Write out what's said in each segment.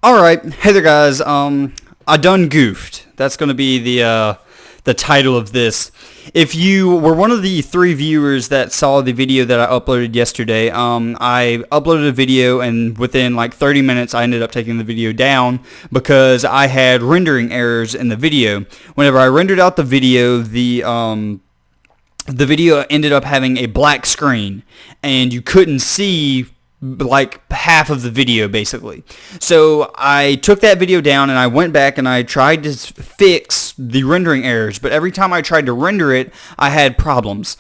Alright, hey there guys, I done goofed. That's gonna be the title of this. If you were one of the 3 viewers that saw the video that I uploaded yesterday, I uploaded a video and within like 30 minutes I ended up taking the video down because I had rendering errors in the video. Whenever I rendered out the video video ended up having a black screen and you couldn't see like half of the video basically. So I took that video down and I went back and I tried to fix the rendering errors, but every time I tried to render it I had problems.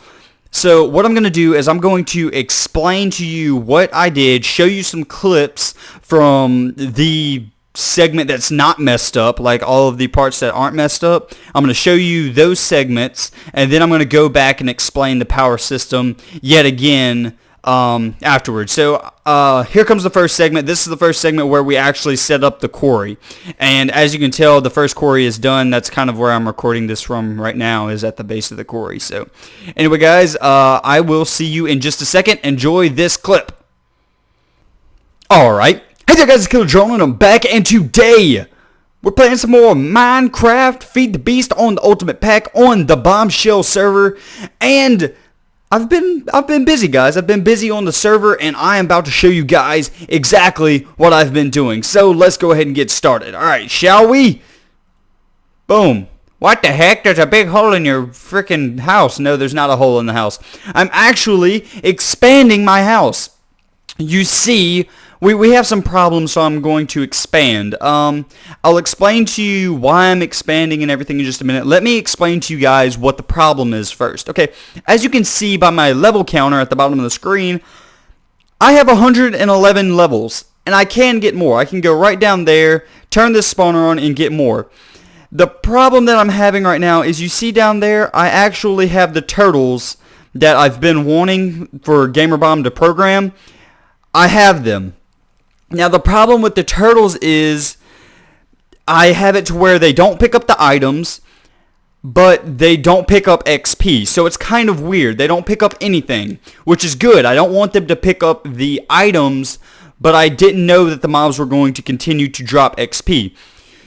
So what I'm going to do is I'm going to explain to you what I did, show you some clips from the segment that's not messed up, like all of the parts that aren't messed up. I'm going to show you those segments and then I'm going to go back and explain the power system yet again afterwards. So here comes the first segment. This is the first segment where we actually set up the quarry, and as you can tell the first quarry is done. That's kind of where I'm recording this from right now, is at the base of the quarry. So anyway guys, I will see you in just a second. Enjoy this clip. Alright, hey there guys, it's Killer Drone and I'm back, and today we're playing some more Minecraft Feed the Beast on the Ultimate Pack on the Bombshell server. And I've been busy, guys. I've been busy on the server, and I am about to show you guys exactly what I've been doing. So let's go ahead and get started. Alright, shall we? Boom. What the heck? There's a big hole in your freaking house. No, there's not a hole in the house. I'm actually expanding my house. You see, we have some problems, so I'm going to expand. I'll explain to you why I'm expanding and everything in just a minute. Let me explain to you guys what the problem is first. Okay, as you can see by my level counter at the bottom of the screen, I have 111 levels, and I can get more. I can go right down there, turn this spawner on, and get more. The problem that I'm having right now is, you see down there, I actually have the turtles that I've been wanting for GamerBomb to program. I have them. Now the problem with the turtles is I have it to where they don't pick up the items, but they don't pick up XP. So it's kind of weird. They don't pick up anything, which is good. I don't want them to pick up the items, but I didn't know that the mobs were going to continue to drop XP.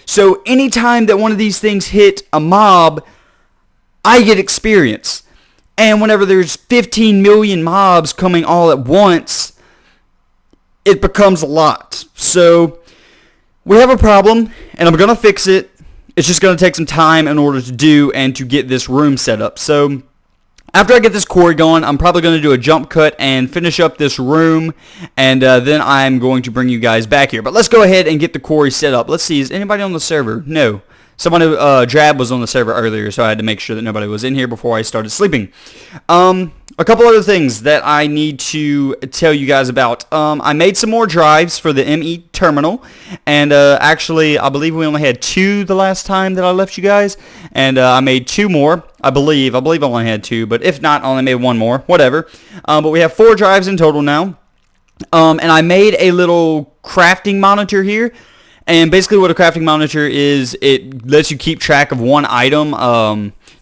So anytime that one of these things hit a mob, I get experience. And whenever there's 15 million mobs coming all at once, it becomes a lot. So we have a problem, and I'm going to fix it. It's just going to take some time in order to do and to get this room set up. So after I get this quarry going, I'm probably going to do a jump cut and finish up this room, and then I'm going to bring you guys back here. But let's go ahead and get the quarry set up. Let's see, is anybody on the server? No. Someone who, Drab was on the server earlier, so I had to make sure that nobody was in here before I started sleeping. A couple other things that I need to tell you guys about. I made some more drives for the ME terminal, and actually I believe we only had 2 the last time that I left you guys, and I made 2 more. I believe I only had 2, but if not, I only made 1 more, whatever. But we have 4 drives in total now, and I made a little crafting monitor here. And basically what a crafting monitor is, it lets you keep track of one item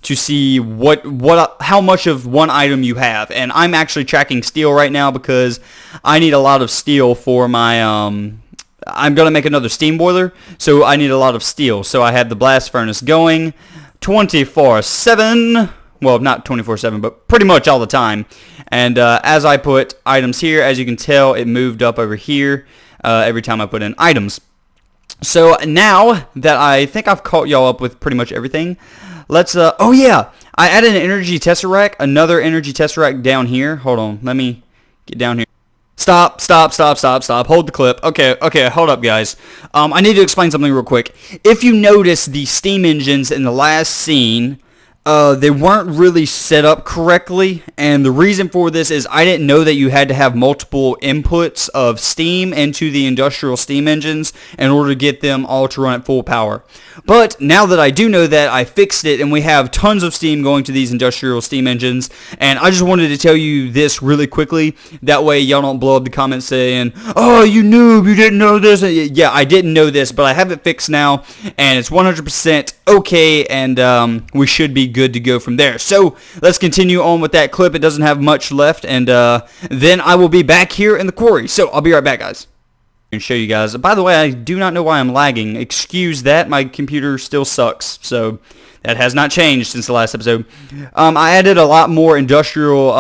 to see how much of one item you have. And I'm actually tracking steel right now because I need a lot of steel for my I'm going to make another steam boiler, so I need a lot of steel. So I have the blast furnace going 24/7. Well, not 24/7, but pretty much all the time. And as I put items here, as you can tell, it moved up over here every time I put in items. So now that I think I've caught y'all up with pretty much everything, let's, oh yeah, I added an energy tesseract, another energy tesseract down here. Hold on, let me get down here. Stop, hold the clip. Okay, hold up guys. I need to explain something real quick. If you notice the steam engines in the last scene, they weren't really set up correctly, and the reason for this is I didn't know that you had to have multiple inputs of steam into the industrial steam engines in order to get them all to run at full power. But now that I do know that, I fixed it, and we have tons of steam going to these industrial steam engines, and I just wanted to tell you this really quickly. That way y'all don't blow up the comments saying, "Oh, you noob, you didn't know this." Yeah, I didn't know this, but I have it fixed now, and it's 100% okay, and we should be good to go from there. So let's continue on with that clip. It doesn't have much left, and then I will be back here in the quarry. So I'll be right back, guys. and show you guys. By the way, I do not know why I'm lagging. Excuse that. My computer still sucks. So that has not changed since the last episode. I added a lot more industrial,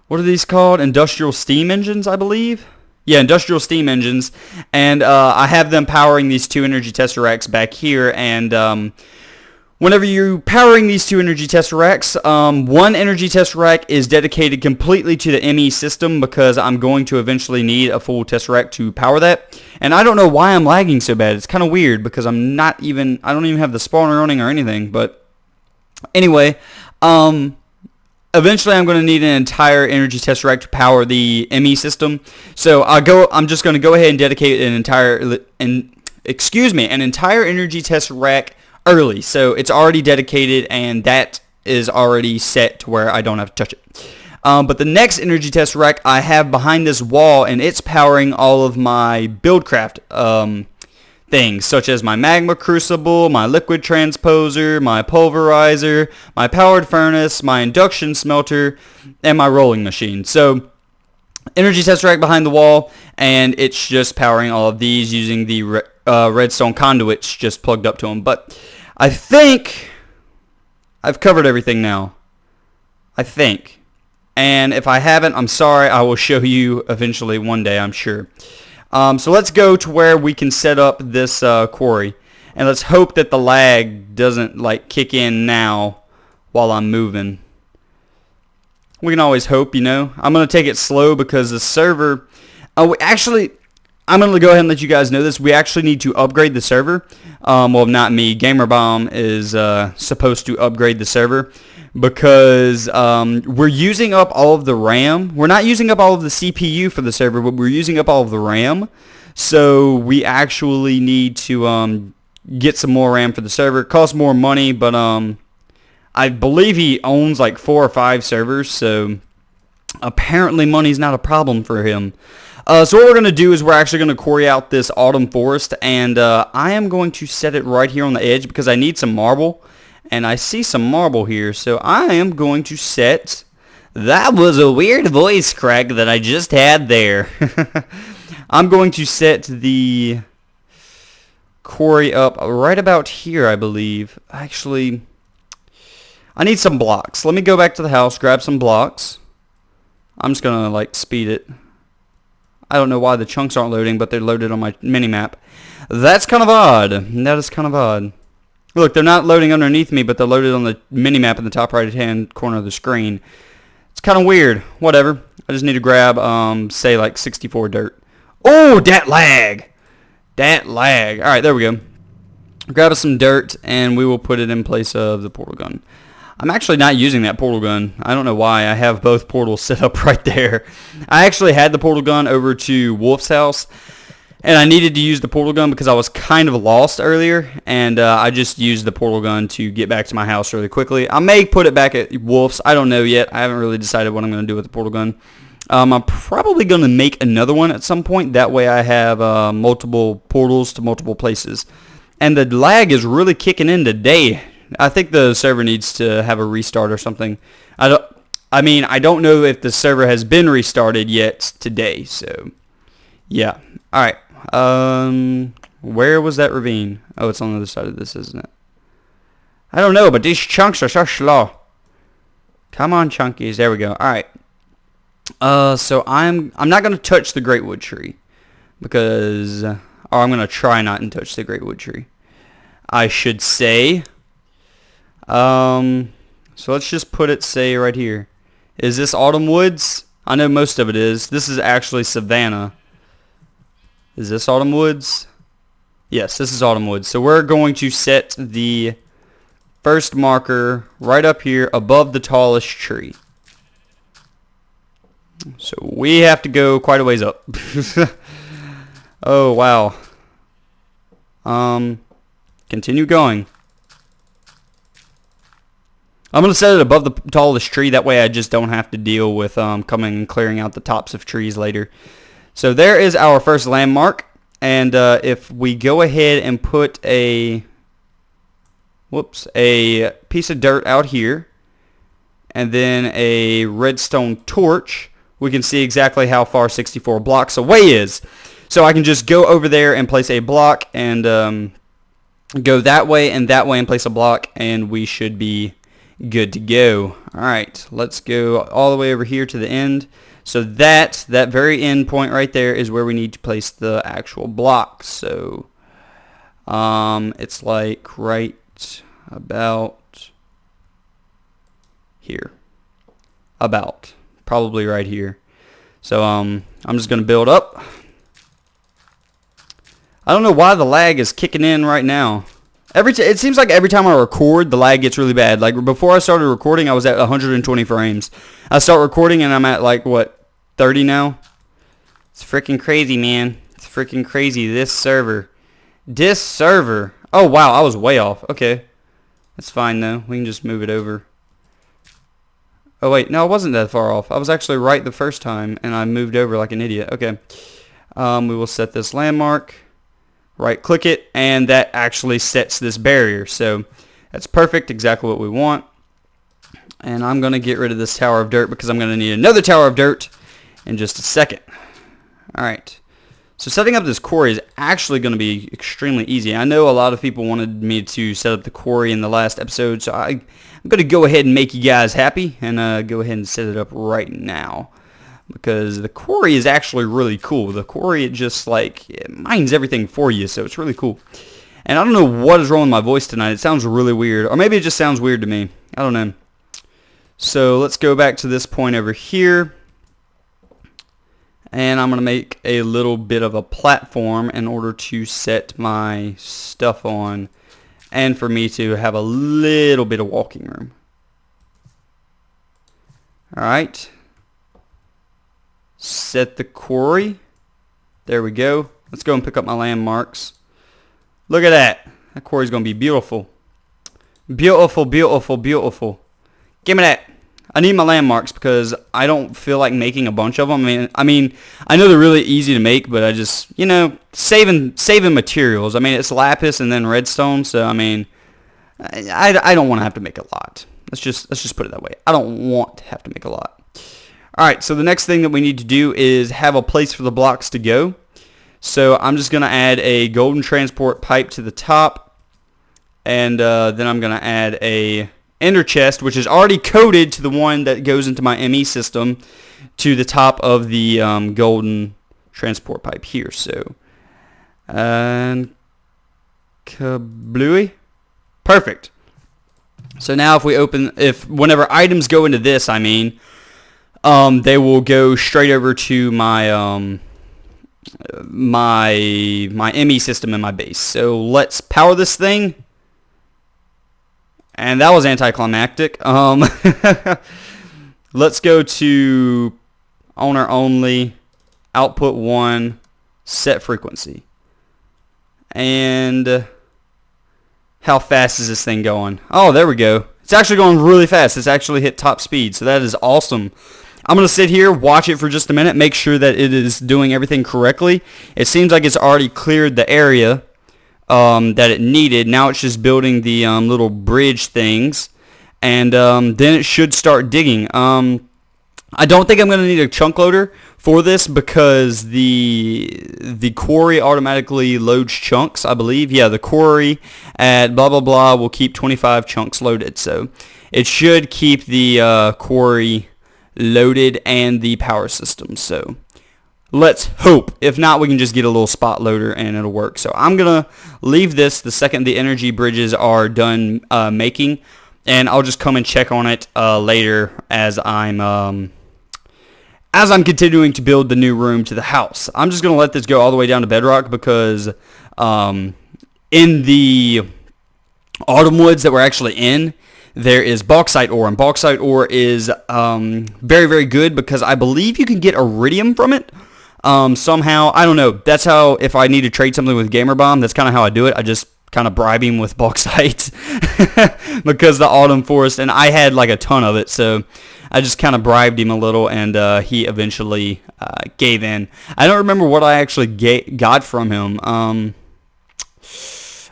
what are these called? Industrial steam engines, I believe. Yeah, industrial steam engines. And I have them powering these 2 energy tesseracts back here. And whenever you're powering these 2 energy tesseracts, 1 energy tesseract is dedicated completely to the ME system because I'm going to eventually need a full tesseract to power that. And I don't know why I'm lagging so bad. It's kind of weird because I don't even have the spawner running or anything. But anyway, eventually I'm going to need an entire energy tesseract to power the ME system. So I'm just going to go ahead and dedicate an entire energy tesseract early. So it's already dedicated, and that is already set to where I don't have to touch it. But the next energy tesseract I have behind this wall, and it's powering all of my buildcraft things, such as my magma crucible, my liquid transposer, my pulverizer, my powered furnace, my induction smelter, and my rolling machine. So energy tesseract behind the wall, and it's just powering all of these using the redstone conduits just plugged up to them. But I think I've covered everything now. I think. And if I haven't, I'm sorry. I will show you eventually one day, I'm sure. So let's go to where we can set up this quarry. And let's hope that the lag doesn't like kick in now while I'm moving. We can always hope, you know. I'm going to take it slow because the server... I'm going to go ahead and let you guys know this. We actually need to upgrade the server. Well, not me. GamerBomb is supposed to upgrade the server because we're using up all of the RAM. We're not using up all of the CPU for the server, but we're using up all of the RAM. So we actually need to get some more RAM for the server. It costs more money, but I believe he owns like 4 or 5 servers, so apparently money's not a problem for him. So what we're going to do is we're actually going to quarry out this autumn forest, and I am going to set it right here on the edge because I need some marble, and I see some marble here, so I am going to set... That was a weird voice crack that I just had there. I'm going to set the quarry up right about here, I believe. Actually, I need some blocks. Let me go back to the house, grab some blocks. I'm just going to like speed it. I don't know why the chunks aren't loading, but they're loaded on my mini-map. That's kind of odd. That is kind of odd. Look, they're not loading underneath me, but they're loaded on the mini-map in the top right-hand corner of the screen. It's kind of weird. Whatever. I just need to grab, say, like 64 dirt. Oh, that lag! That lag. All right, there we go. Grab us some dirt, and we will put it in place of the portal gun. I'm actually not using that portal gun. I don't know why. I have both portals set up right there. I actually had the portal gun over to Wolf's house, and I needed to use the portal gun because I was kind of lost earlier, and I just used the portal gun to get back to my house really quickly. I may put it back at Wolf's. I don't know yet. I haven't really decided what I'm going to do with the portal gun. I'm probably going to make another one at some point. That way I have multiple portals to multiple places. And the lag is really kicking in today. I think the server needs to have a restart or something. I don't know if the server has been restarted yet today, so yeah. All right. Where was that ravine? Oh, it's on the other side of this, isn't it? I don't know, but these chunks are so slow. Come on, chunkies. There we go. All right. So I'm not going to touch the greatwood tree because or I'm going to try not to touch the greatwood tree. I should say. So let's just put it, say, right here. Is this autumn woods? I know most of it is. This is actually savanna. Is this autumn woods? Yes, this is autumn woods. So we're going to set the first marker right up here above the tallest tree. So we have to go quite a ways up. Oh, wow. Continue going. I'm going to set it above the tallest tree. That way I just don't have to deal with coming and clearing out the tops of trees later. So there is our first landmark. And if we go ahead and put a piece of dirt out here and then a redstone torch, we can see exactly how far 64 blocks away is. So I can just go over there and place a block and go that way and place a block, and we should be good to go. Alright, let's go all the way over here to the end. So that very end point right there is where we need to place the actual block. So it's like right about here. Probably right here. So I'm just going to build up. I don't know why the lag is kicking in right now. It seems like every time I record, the lag gets really bad. Like before I started recording, I was at 120 frames. I start recording and I'm at like, what, 30 now? It's freaking crazy, man. It's freaking crazy. This server. Oh, wow. I was way off. Okay. That's fine, though. We can just move it over. Oh, wait. No, I wasn't that far off. I was actually right the first time, and I moved over like an idiot. Okay. We will set this landmark. Right-click it, and that actually sets this barrier. So that's perfect, exactly what we want. And I'm going to get rid of this tower of dirt because I'm going to need another tower of dirt in just a second. Alright. So setting up this quarry is actually going to be extremely easy. I know a lot of people wanted me to set up the quarry in the last episode, so I'm going to go ahead and make you guys happy and go ahead and set it up right now. Because the quarry is actually really cool. The quarry, it mines everything for you, so it's really cool. And I don't know what is wrong with my voice tonight. It sounds really weird. Or maybe it just sounds weird to me. I don't know. So let's go back to this point over here. And I'm going to make a little bit of a platform in order to set my stuff on. And for me to have a little bit of walking room. Alright. Set the quarry. There we go. Let's go and pick up my landmarks. Look at that. That quarry's going to be beautiful. Beautiful, beautiful, beautiful. Give me that. I need my landmarks because I don't feel like making a bunch of them. I mean, I know they're really easy to make, but I just, saving materials. I mean, it's lapis and then redstone, so I mean, I don't want to have to make a lot. Let's just put it that way. I don't want to have to make a lot. Alright, so the next thing that we need to do is have a place for the blocks to go. So I'm just going to add a golden transport pipe to the top. And then I'm going to add a ender chest, which is already coded to the one that goes into my ME system, to the top of the golden transport pipe here. So, and kablooey. Perfect. So now whenever items go into this, they will go straight over to my my ME system in my base. So let's power this thing. And that was anticlimactic. Let's go to owner only, output 1, set frequency. And how fast is this thing going? Oh, there we go. It's actually going really fast. It's actually hit top speed, so that is awesome. I'm going to sit here, watch it for just a minute, make sure that it is doing everything correctly. It seems like it's already cleared the area that it needed. Now it's just building the little bridge things, and then it should start digging. I don't think I'm going to need a chunk loader for this because the quarry automatically loads chunks, I believe. Yeah, the quarry at blah blah blah will keep 25 chunks loaded, so it should keep the quarry loaded and the power system. So let's hope. If not, we can just get a little spot loader and it'll work. So I'm gonna leave this the second the energy bridges are done making, and I'll just come and check on it later as I'm continuing to build the new room to the house. I'm just gonna let this go all the way down to bedrock because in the autumn woods that we're actually in, there is bauxite ore, and bauxite ore is very, very good because I believe you can get iridium from it somehow. I don't know. That's how, if I need to trade something with GamerBomb, that's kind of how I do it. I just kind of bribe him with bauxite because the autumn forest, and I had like a ton of it, so I just kind of bribed him a little, and he eventually gave in. I don't remember what I actually got from him.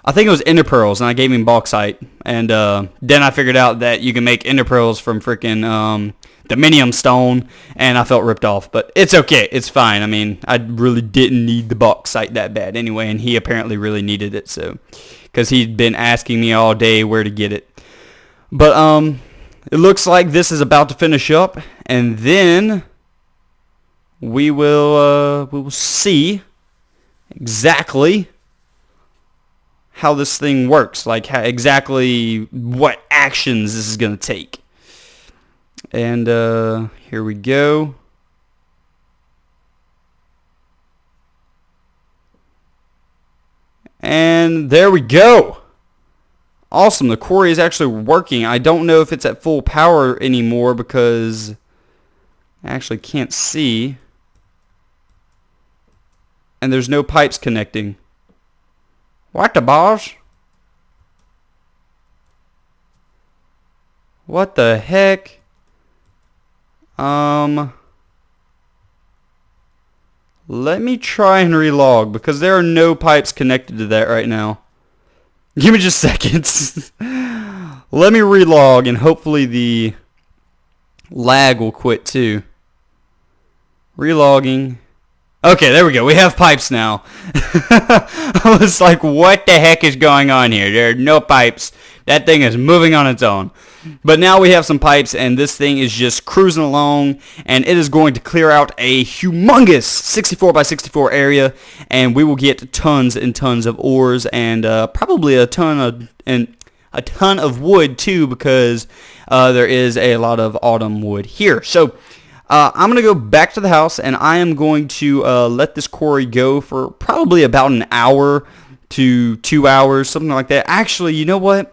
I think it was ender pearls, and I gave him bauxite, and then I figured out that you can make ender pearls from freaking minium stone, and I felt ripped off. But it's okay. It's fine. I mean, I really didn't need the bauxite that bad anyway, and he apparently really needed it, so because he'd been asking me all day where to get it. But it looks like this is about to finish up, and then we will see exactly how this thing works, like exactly what actions this is going to take. And here we go. And there we go. Awesome, the quarry is actually working. I don't know if it's at full power anymore because I actually can't see. And there's no pipes connecting. What the boss? What the heck? Let me try and relog because there are no pipes connected to that right now. Give me just seconds. Let me relog and hopefully the lag will quit too. Relogging. Okay, there we go. We have pipes now. I was like, what the heck is going on here? There are no pipes. That thing is moving on its own. But now we have some pipes, and this thing is just cruising along, and it is going to clear out a humongous 64 by 64 area, and we will get tons and tons of ores and probably a ton of wood too, because there is a lot of autumn wood here. So I'm going to go back to the house, and I am going to let this quarry go for probably about an hour to 2 hours, something like that. Actually, you know what?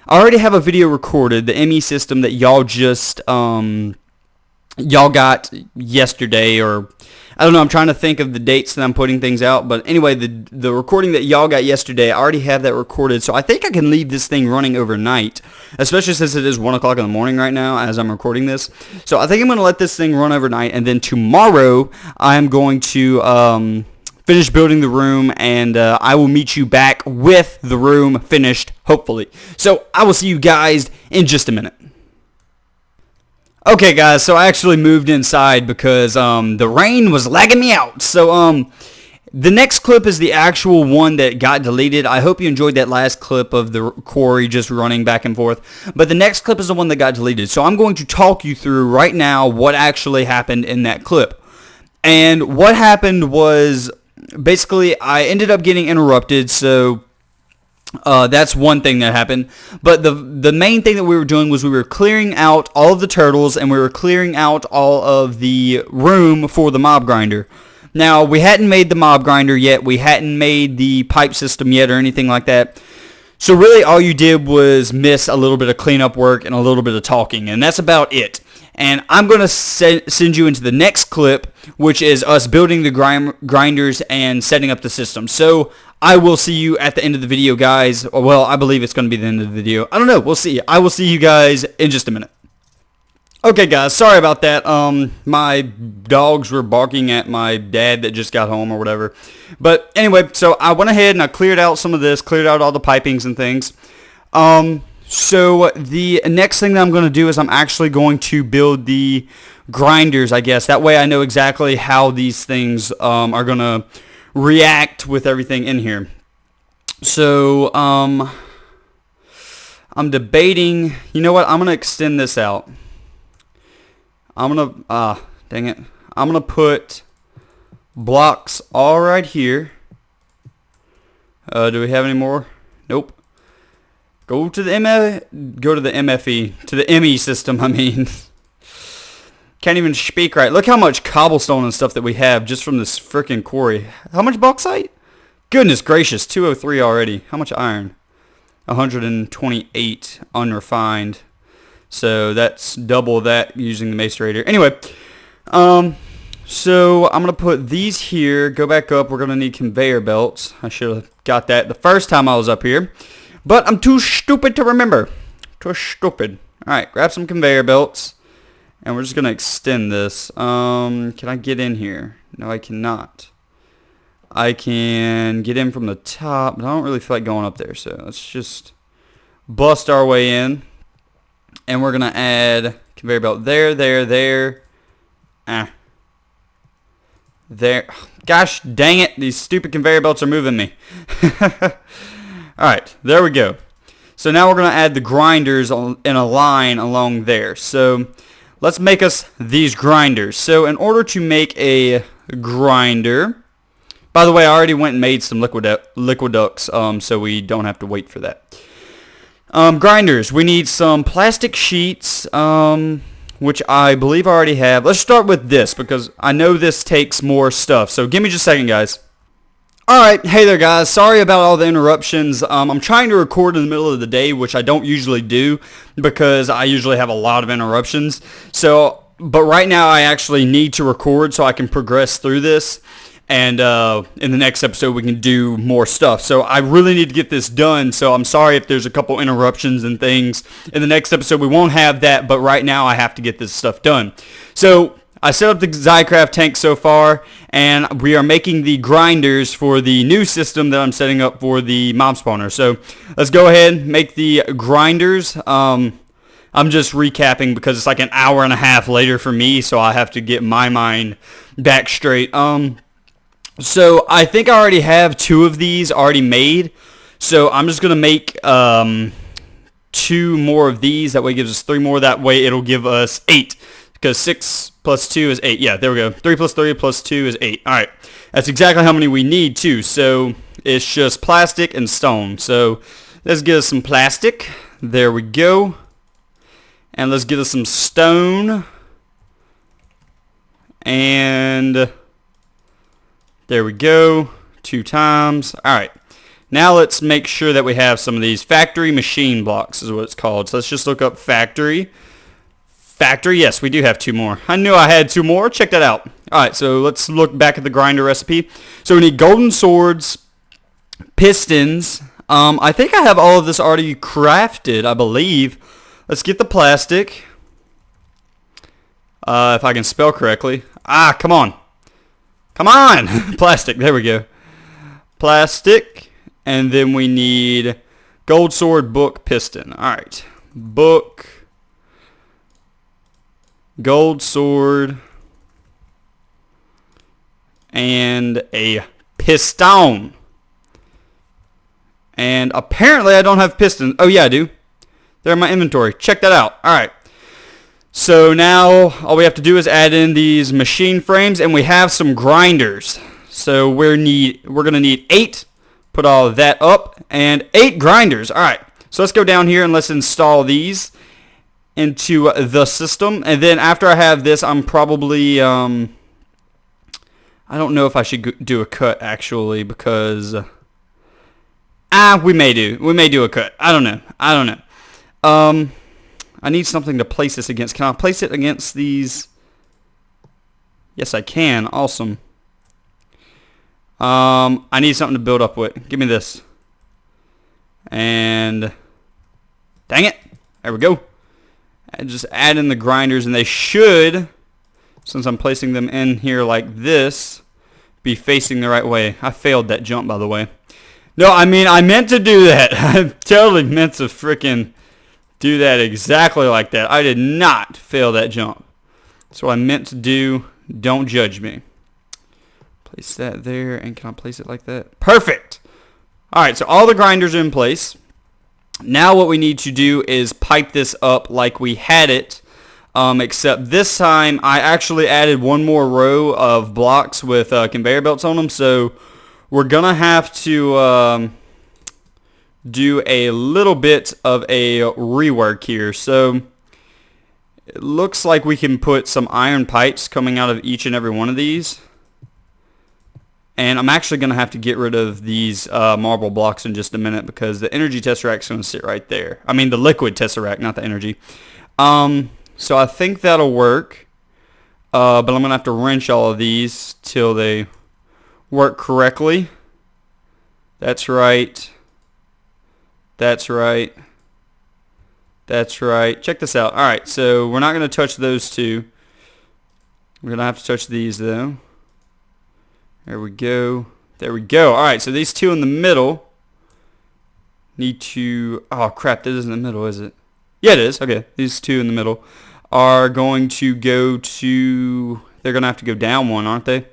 I already have a video recorded, the ME system that y'all just, y'all got yesterday, or I don't know, I'm trying to think of the dates that I'm putting things out, but anyway, the recording that y'all got yesterday, I already have that recorded, so I think I can leave this thing running overnight, especially since it is 1 o'clock in the morning right now as I'm recording this. So I think I'm going to let this thing run overnight, and then tomorrow I'm going to finish building the room, and I will meet you back with the room finished, hopefully. So I will see you guys in just a minute. Okay, guys, so I actually moved inside because the rain was lagging me out. So the next clip is the actual one that got deleted. I hope you enjoyed that last clip of the quarry just running back and forth. But the next clip is the one that got deleted. So I'm going to talk you through right now what actually happened in that clip. And what happened was, basically, I ended up getting interrupted, so that's one thing that happened. But the main thing that we were doing was we were clearing out all of the turtles, and we were clearing out all of the room for the mob grinder. Now, we hadn't made the mob grinder yet. We hadn't made the pipe system yet or anything like that. So really, all you did was miss a little bit of cleanup work and a little bit of talking, and that's about it. And I'm going to send you into the next clip, which is us building the grinders and setting up the system. So I will see you at the end of the video, guys. Well, I believe it's going to be the end of the video. I don't know. We'll see. I will see you guys in just a minute. Okay, guys. Sorry about that. My dogs were barking at my dad that just got home or whatever. But anyway, so I went ahead and I cleared out some of this, cleared out all the pipings and things. So the next thing that I'm going to do is I'm actually going to build the grinders, I guess. That way I know exactly how these things are going to react with everything in here. So I'm debating, you know what, I'm going to extend this out. I'm going to, dang it, I'm going to put blocks all right here. Do we have any more? Nope. Go to the MFE, to the ME system, I mean. Can't even speak right. Look how much cobblestone and stuff that we have just from this freaking quarry. How much bauxite? Goodness gracious, 203 already. How much iron? 128 unrefined. So that's double that using the macerator. Anyway, so I'm going to put these here, go back up. We're going to need conveyor belts. I should have got that the first time I was up here. But I'm too stupid to remember. Too stupid. Alright, grab some conveyor belts. And we're just going to extend this. Can I get in here? No, I cannot. I can get in from the top, but I don't really feel like going up there. So let's just bust our way in. And we're going to add conveyor belt there, there. Gosh dang it, these stupid conveyor belts are moving me. Alright, there we go. So now we're going to add the grinders in a line along there. So let's make us these grinders. So in order to make a grinder, by the way, I already went and made some liquiducts, so we don't have to wait for that. Grinders, we need some plastic sheets, which I believe I already have. Let's start with this because I know this takes more stuff. So give me just a second, guys. Alright, hey there guys, sorry about all the interruptions. I'm trying to record in the middle of the day, which I don't usually do because I usually have a lot of interruptions. But right now I actually need to record so I can progress through this, and in the next episode we can do more stuff. So I really need to get this done, so I'm sorry if there's a couple interruptions and things. In the next episode we won't have that, but right now I have to get this stuff done. So I set up the Zycraft tank so far, and we are making the grinders for the new system that I'm setting up for the mob spawner. So let's go ahead and make the grinders. I'm just recapping because it's like an hour and a half later for me, so I have to get my mind back straight. So I think I already have 2 of these already made, so I'm just going to make 2 more of these. That way it gives us 3 more. That way it'll give us 8. Because 6 plus 2 is 8. Yeah, there we go. 3 plus 3 plus 2 is 8. Alright. That's exactly how many we need, too. So, it's just plastic and stone. So, let's get us some plastic. There we go. And let's get us some stone. And there we go. 2 times. Alright. Now, let's make sure that we have some of these factory machine blocks is what it's called. So, let's just look up factory. Factory, yes, we do have 2 more. I knew I had 2 more. Check that out. Alright, so let's look back at the grinder recipe. So we need golden swords, pistons. I think I have all of this already crafted, I believe. Let's get the plastic. If I can spell correctly. Ah, come on. Come on! Plastic, there we go. Plastic. And then we need gold sword, book, piston. Alright. Book. Gold sword, and a piston. And apparently I don't have pistons. Oh yeah, I do. They're in my inventory. Check that out. Alright. So now all we have to do is add in these machine frames, and we have some grinders. So we're going to need 8. Put all of that up, and 8 grinders. Alright. So let's go down here and let's install these into the system. And then after I have this, I'm probably I don't know if I should do a cut actually, because we may do a cut. I don't know. I need something to place this against. Can I place it against these? Yes, I can. Awesome. I need something to build up with. Give me this. And dang it, there we go. And just add in the grinders, and they should, since I'm placing them in here like this, be facing the right way. I failed that jump, by the way. No, I mean, I meant to do that. I totally meant to frickin' do that exactly like that. I did not fail that jump. That's what I meant to do. Don't judge me. Place that there, and can I place it like that? Perfect! Alright, so all the grinders are in place. Now what we need to do is pipe this up like we had it, except this time I actually added 1 more row of blocks with conveyor belts on them, so we're going to have to do a little bit of a rework here. So it looks like we can put some iron pipes coming out of each and every one of these. And I'm actually going to have to get rid of these marble blocks in just a minute, because the energy tesseract's going to sit right there. I mean the liquid tesseract, not the energy. So I think that'll work. But I'm going to have to wrench all of these till they work correctly. That's right. That's right. That's right. Check this out. Alright, so we're not going to touch those 2. We're going to have to touch these though. There we go. There we go. Alright, so these 2 in the middle need to... Oh, crap. That isn't the middle, is it? Yeah, it is. Okay, these 2 in the middle are going to go to, they're going to have to go down one, aren't they?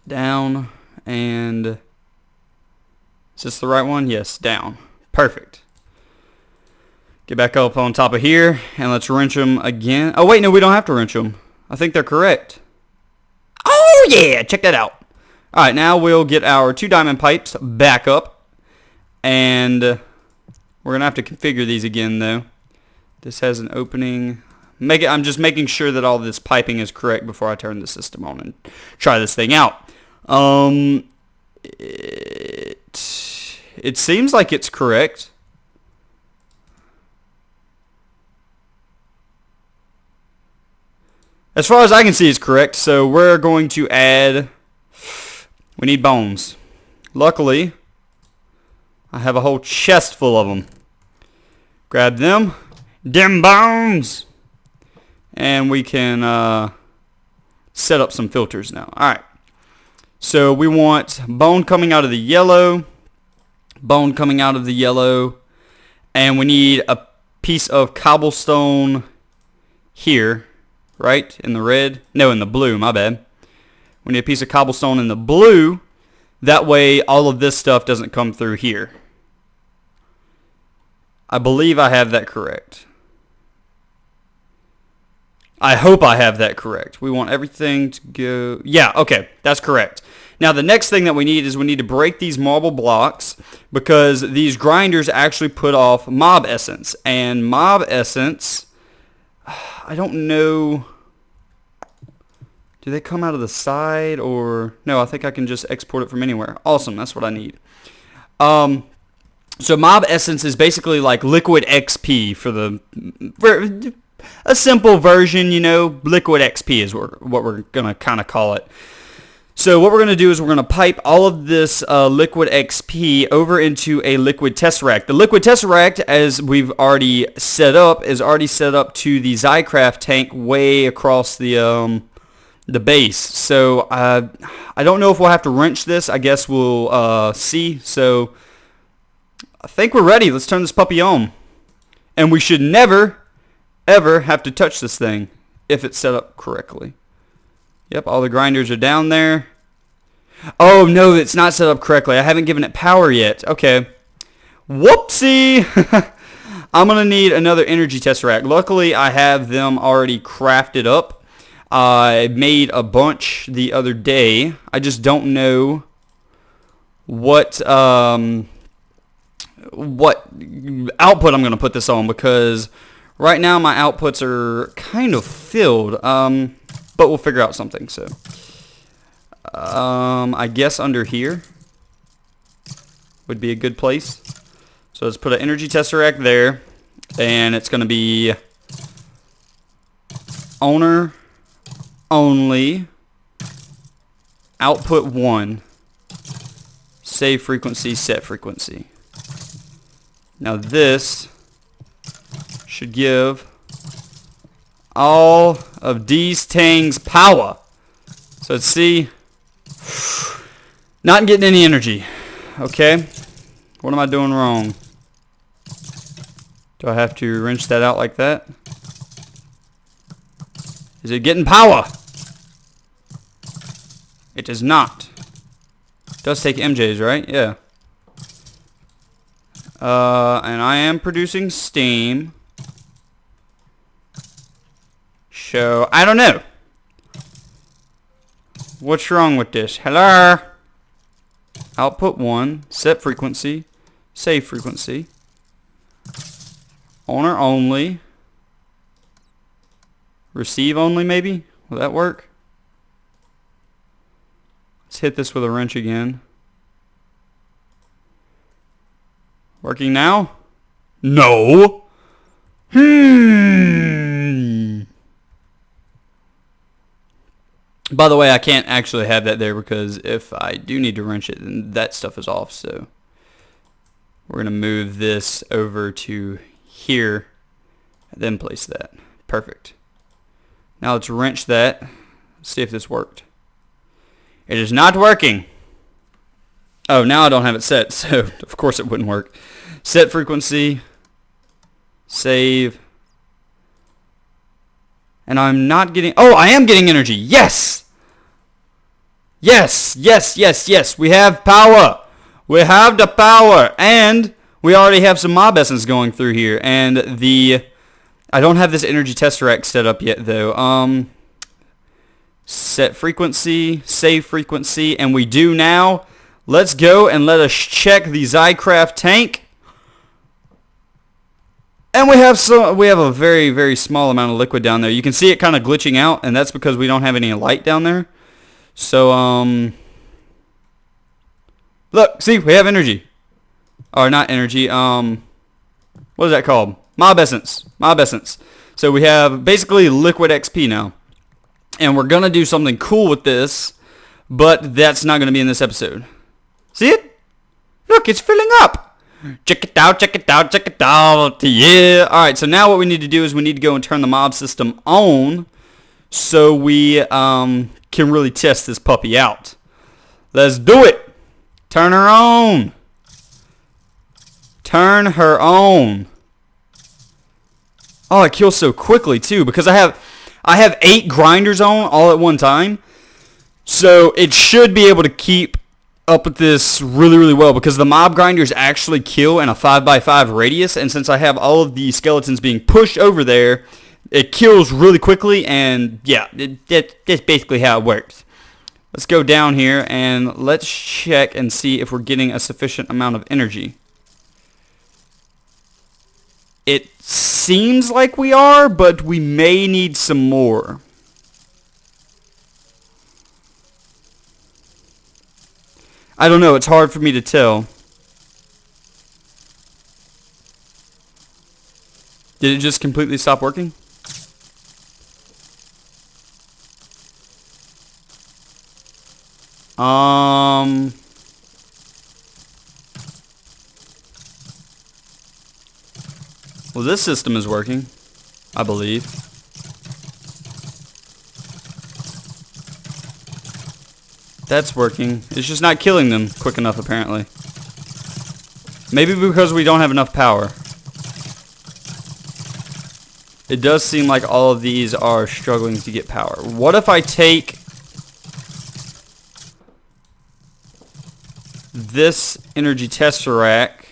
Down, and is this the right one? Yes, down. Perfect. Get back up on top of here, and let's wrench them again. Oh, wait, no, we don't have to wrench them. I think they're correct. Oh, yeah, check that out. All right, now we'll get our 2 diamond pipes back up, and we're going to have to configure these again, though. This has an opening. I'm just making sure that all this piping is correct before I turn the system on and try this thing out. It seems like it's correct. As far as I can see, it's correct. So we're going to add, we need bones. Luckily, I have a whole chest full of them. Grab them. Them bones. And we can set up some filters now. Alright. So we want bone coming out of the yellow. Bone coming out of the yellow. And we need a piece of cobblestone here. Right? In the red? No, in the blue. My bad. We need a piece of cobblestone in the blue. That way all of this stuff doesn't come through here. I believe I have that correct. I hope I have that correct. We want everything to go... Yeah, okay. That's correct. Now the next thing that we need is we need to break these marble blocks because these grinders actually put off mob essence. And mob essence... I don't know. Do they come out of the side or... No, I think I can just export it from anywhere. Awesome, that's what I need. So mob essence is basically like liquid XP for a simple version, you know. Liquid XP is what we're going to kind of call it. So what we're going to do is we're going to pipe all of this liquid XP over into a liquid tesseract. The liquid tesseract, as we've already set up, is already set up to the Zycraft tank way across the base. So I don't know if we'll have to wrench this. I guess we'll see. So I think we're ready. Let's turn this puppy on. And we should never, ever have to touch this thing if it's set up correctly. Yep, all the grinders are down there. Oh, no, it's not set up correctly. I haven't given it power yet. Okay. Whoopsie! I'm going to need another energy tesseract. Luckily, I have them already crafted up. I made a bunch the other day. I just don't know what output I'm going to put this on because right now my outputs are kind of filled. But we'll figure out something. So, I guess under here would be a good place. So let's put an energy tesseract there, and it's going to be owner only, output 1, save frequency, set frequency. Now this should give all of these things power. So let's see. Not getting any energy. Okay. What am I doing wrong? Do I have to wrench that out like that? Is it getting power? It does not. It does take MJs, right? Yeah. And I am producing steam. So, I don't know. What's wrong with this? Hello? Output 1, set frequency, save frequency. Owner only. Receive only, maybe? Will that work? Let's hit this with a wrench again. Working now? No! By the way, I can't actually have that there because if I do need to wrench it, then that stuff is off. So we're going to move this over to here and then place that. Perfect. Now let's wrench that. See if this worked. It is not working. Oh, now I don't have it set, so of course it wouldn't work. Set frequency. Save. And I'm not getting... Oh, I am getting energy. Yes! Yes, yes, yes, yes. We have power. We have the power. And we already have some mob essence going through here. And I don't have this energy tesseract set up yet, though. Set frequency, save frequency, and we do now. Let's go and let us check the Zycraft tank. And we have a very, very small amount of liquid down there. You can see it kind of glitching out, and that's because we don't have any light down there. So, look, see, we have energy. Or not energy, what is that called? Mob essence. Mob essence. So we have basically liquid XP now. And we're going to do something cool with this, but that's not going to be in this episode. See it? Look, it's filling up. Check it out, check it out, check it out. Yeah. Alright, so now what we need to do is we need to go and turn the mob system on so we can really test this puppy out. Let's do it. Turn her on. Turn her on. Oh, it kills so quickly too because I have 8 grinders on all at one time. So it should be able to keep up with this really, really well because the mob grinders actually kill in a 5x5 radius, and since I have all of the skeletons being pushed over there, it kills really quickly, and yeah, that's basically how it works. Let's go down here and let's check and see if we're getting a sufficient amount of energy. It seems like we are, but we may need some more. I don't know, it's hard for me to tell. Did it just completely stop working? Well, this system is working, I believe. That's working. It's just not killing them quick enough, apparently. Maybe because we don't have enough power. It does seem like all of these are struggling to get power. What if I take this energy tesseract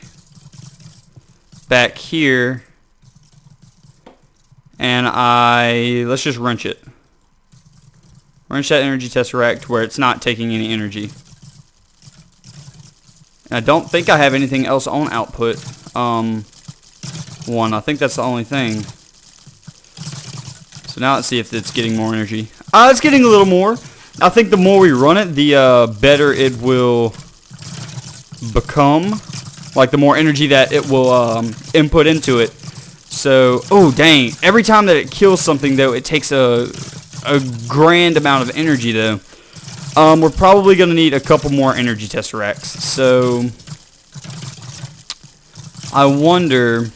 back here and let's just wrench it. Wrench that energy tesseract where it's not taking any energy. And I don't think I have anything else on output. One. I think that's the only thing. So now let's see if it's getting more energy. It's getting a little more. I think the more we run it, the better it will become. Like the more energy that it will input into it. So, oh dang. Every time that it kills something though, it takes a grand amount of energy though. We're probably going to need a couple more energy tesseracts. So, I wonder,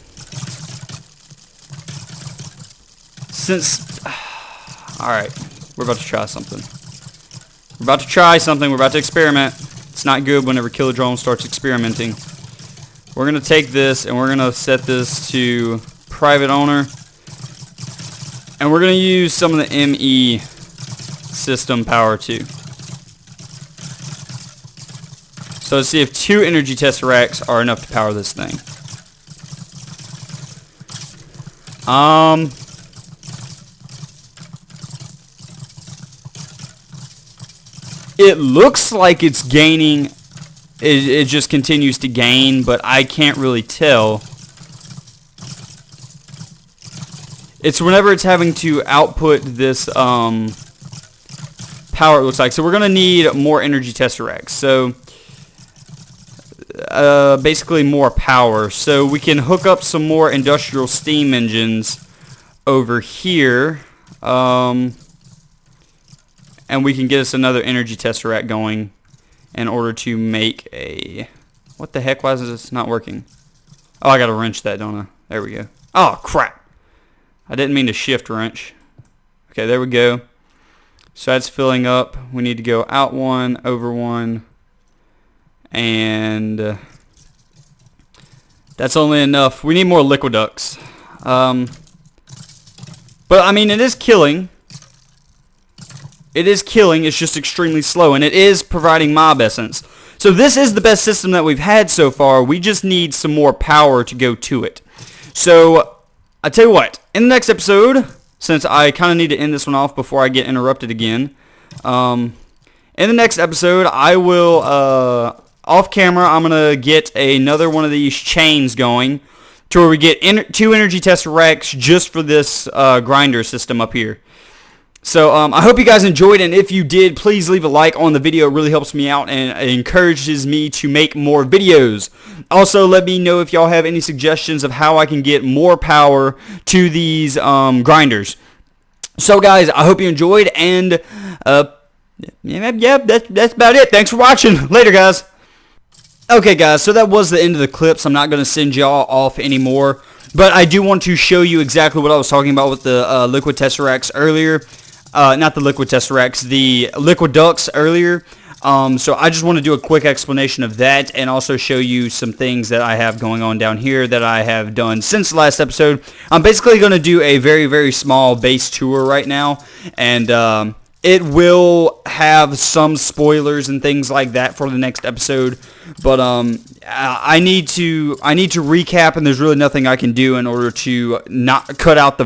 since, alright, we're about to try something. We're about to try something, we're about to experiment. It's not good whenever Killer Drone starts experimenting. We're going to take this and we're going to set this to private owner. And we're going to use some of the ME system power too. So let's see if 2 energy tesseracts are enough to power this thing. It looks like it's gaining. It just continues to gain, but I can't really tell. It's whenever it's having to output this power, it looks like. So we're going to need more energy tesseracts. So basically more power. So we can hook up some more industrial steam engines over here. And we can get us another energy tesseract going in order to make a... What the heck? Why is this not working? Oh, I got to wrench that, don't I? There we go. Oh, crap. I didn't mean to shift wrench. Okay, there we go. So that's filling up. We need to go out one, over one. And that's only enough. We need more liquid ducts. But I mean, it is killing. It is killing. It's just extremely slow, and it is providing mob essence. So this is the best system that we've had so far. We just need some more power to go to it. So I tell you what, in the next episode, since I kind of need to end this one off before I get interrupted again, in the next episode, I will, off camera, I'm going to get another one of these chains going to where we get 2 energy tesseracts just for this grinder system up here. So I hope you guys enjoyed, and if you did, please leave a like on the video. It really helps me out and it encourages me to make more videos. Also, let me know if y'all have any suggestions of how I can get more power to these grinders. So guys, I hope you enjoyed, and yeah, that's about it. Thanks for watching. Later, guys. Okay, guys, so that was the end of the clips. I'm not going to send y'all off anymore, but I do want to show you exactly what I was talking about with the liquid tesseracts earlier. Not the liquid tesseracts, the liquid ducks earlier. So I just want to do a quick explanation of that and also show you some things that I have going on down here that I have done since the last episode. I'm basically going to do a very, very small base tour right now, and it will have some spoilers and things like that for the next episode, but I need to recap, and there's really nothing I can do in order to not cut out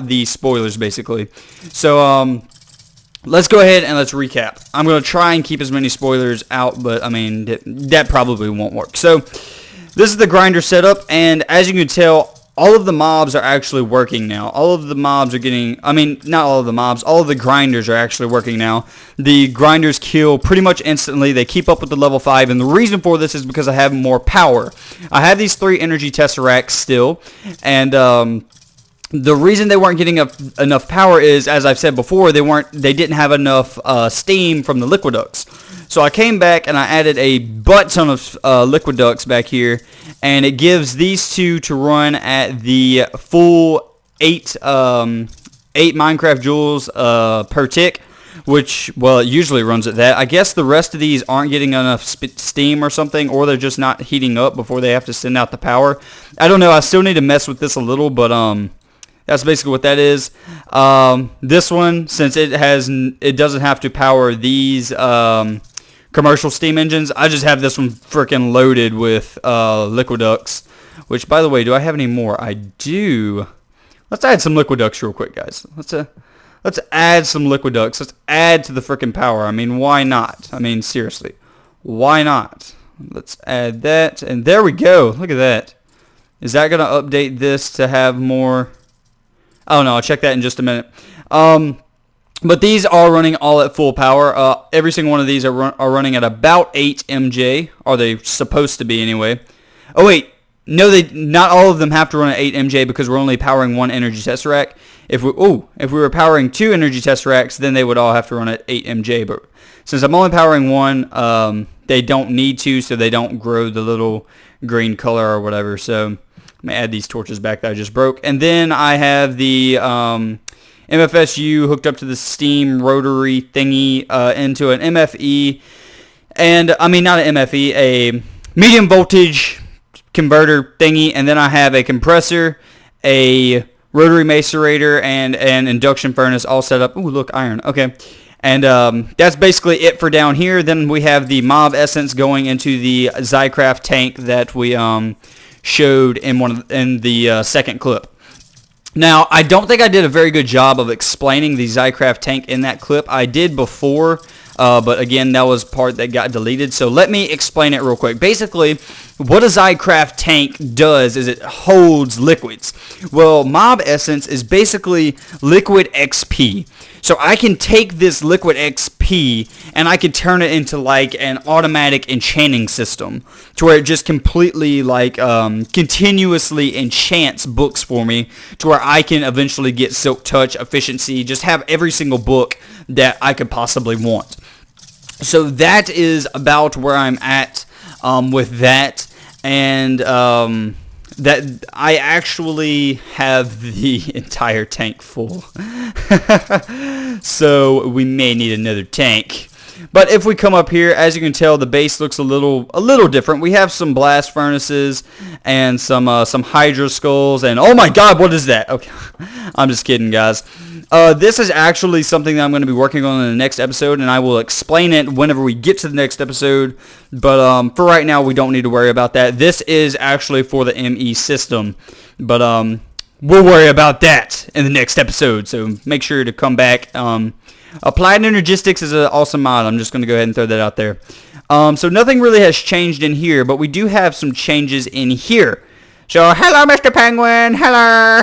the spoilers, basically. So let's go ahead and let's recap. I'm going to try and keep as many spoilers out, but I mean that probably won't work. So this is the grinder setup, and as you can tell, all of the mobs are actually working now. All of the mobs are getting, I mean, not all of the mobs, all of the grinders are actually working now. The grinders kill pretty much instantly. They keep up with the level 5, and the reason for this is because I have more power. I have these 3 energy tesseracts still, and the reason they weren't getting enough power is, as I've said before, they didn't have enough steam from the liquid ducts. So I came back and I added a butt ton of liquid ducts back here, and it gives these 2 to run at the full 8 Minecraft joules per tick, which, well, it usually runs at that. I guess the rest of these aren't getting enough steam or something, or they're just not heating up before they have to send out the power. I don't know. I still need to mess with this a little, but that's basically what that is. This one, since it doesn't have to power these commercial steam engines, I just have this one freaking loaded with liquid ducts. Which, by the way, do I have any more? I do. Let's add some liquid ducts real quick, guys. Let's add some liquid ducts. Let's add to the freaking power. I mean, why not? I mean, seriously, why not? Let's add that, and there we go. Look at that. Is that gonna update this to have more? Oh no, I'll check that in just a minute. But these are running all at full power. Every single one of these are running at about 8 MJ. Are they supposed to be anyway? Oh wait, no, not all of them have to run at 8 MJ because we're only powering 1 energy tesseract. If we were powering 2 energy tesseracts, then they would all have to run at 8 MJ. But since I'm only powering 1, they don't need to, so they don't grow the little green color or whatever. So I'm going to add these torches back that I just broke. And then I have the MFSU hooked up to the steam rotary thingy into an MFE. And, I mean, not an MFE, a medium voltage converter thingy. And then I have a compressor, a rotary macerator, and an induction furnace all set up. Ooh, look, iron. Okay. And that's basically it for down here. Then we have the mob essence going into the Zycraft tank that we showed in the second clip. Now, I don't think I did a very good job of explaining the Zycraft tank in that clip. I did before, but again, that was part that got deleted. So let me explain it real quick. Basically, what a Zycraft tank does is it holds liquids. Well, mob essence is basically liquid XP. So I can take this liquid XP and I can turn it into like an automatic enchanting system to where it just completely like continuously enchants books for me to where I can eventually get Silk Touch, Efficiency, just have every single book that I could possibly want. So that is about where I'm at with that, and that I actually have the entire tank full. So we may need another tank. But if we come up here, as you can tell, the base looks a little different. We have some blast furnaces and some Hydra skulls, and oh my God, what is that? Okay, I'm just kidding, guys. This is actually something that I'm going to be working on in the next episode, and I will explain it whenever we get to the next episode. But for right now, we don't need to worry about that. This is actually for the ME system, but we'll worry about that in the next episode. So make sure to come back. Applied Energistics is an awesome mod. I'm just going to go ahead and throw that out there. So nothing really has changed in here, but we do have some changes in here. So, hello, Mr. Penguin. Hello.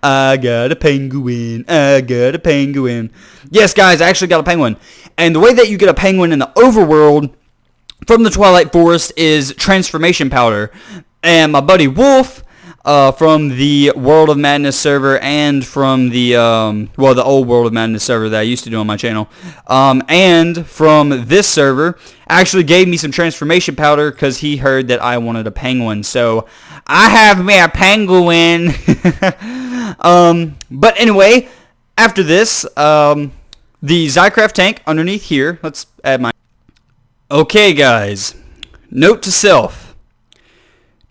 I got a penguin. I got a penguin. Yes, guys, I actually got a penguin. And the way that you get a penguin in the overworld from the Twilight Forest is transformation powder. And my buddy Wolf, from the World of Madness server and from the, the old World of Madness server that I used to do on my channel, and from this server, actually gave me some transformation powder because he heard that I wanted a penguin. So I have me a penguin. But anyway, after this, the Zycraft tank underneath here, let's add my... Okay, guys, note to self.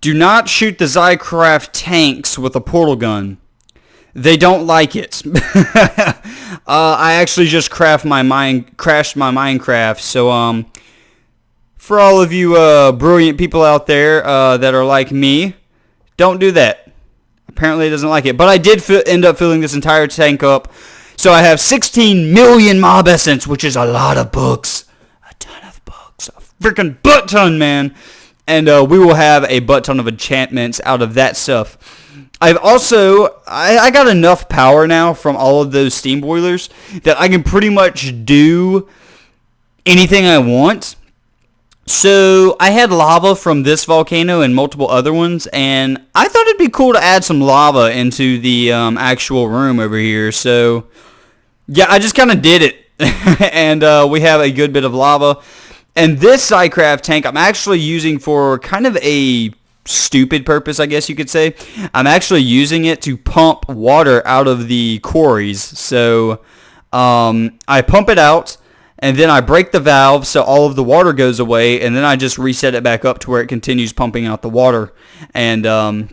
Do not shoot the Zycraft tanks with a portal gun. They don't like it. I actually just crashed my Minecraft. So for all of you brilliant people out there that are like me, don't do that. Apparently it doesn't like it. But I did end up filling this entire tank up. So I have 16 million mob essence, which is a lot of books. A ton of books. A freaking butt ton, man. And we will have a butt ton of enchantments out of that stuff. I've also, I got enough power now from all of those steam boilers that I can pretty much do anything I want. So I had lava from this volcano and multiple other ones, and I thought it'd be cool to add some lava into the actual room over here. So yeah, I just kind of did it. And we have a good bit of lava. And this Zycraft tank I'm actually using for kind of a stupid purpose, I guess you could say. I'm actually using it to pump water out of the quarries. So I pump it out, and then I break the valve so all of the water goes away, and then I just reset it back up to where it continues pumping out the water. And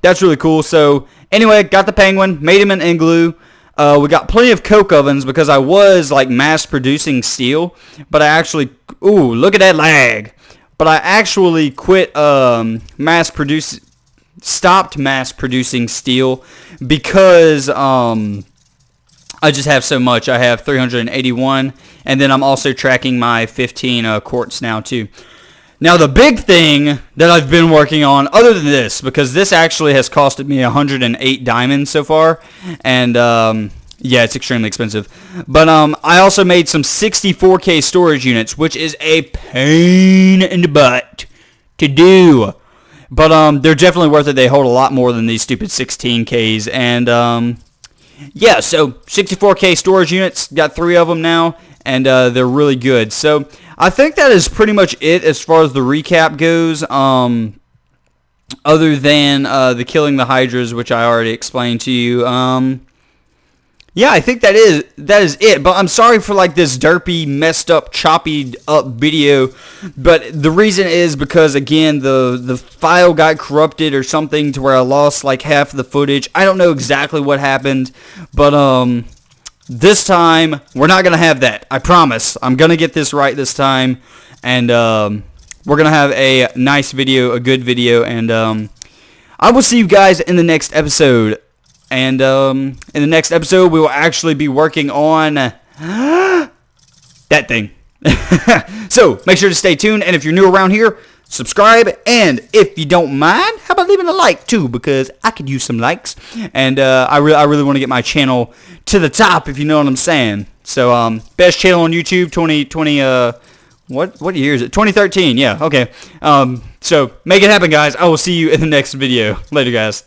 that's really cool. So anyway, got the penguin, made him an igloo. We got plenty of coke ovens because I was like mass producing steel, but I actually, ooh, look at that lag. But I actually quit stopped mass producing steel because I just have so much. I have 381, and then I'm also tracking my 15 quartz now too. Now the big thing that I've been working on, other than this, because this actually has costed me 108 diamonds so far, and yeah, it's extremely expensive. But I also made some 64K storage units, which is a pain in the butt to do. But they're definitely worth it. They hold a lot more than these stupid 16Ks, and yeah, so 64K storage units, got 3 of them now, and they're really good. So I think that is pretty much it as far as the recap goes, other than the killing the Hydras, which I already explained to you. Yeah, I think that is it. But I'm sorry for like this derpy, messed up, choppy up video. But the reason is because, again, the file got corrupted or something to where I lost like half the footage. I don't know exactly what happened, but this time we're not gonna have that. I promise. I'm gonna get this right this time, and we're gonna have a nice video, a good video, and I will see you guys in the next episode. And in the next episode, we will actually be working on that thing. So make sure to stay tuned, and if you're new around here, subscribe, and if you don't mind, how about leaving a like too, because I could use some likes, and I really want to get my channel to the top, if you know what I'm saying. So best channel on YouTube, 2020 what year is it? 2013. Yeah, okay. So make it happen, guys. I will see you in the next video. Later, guys.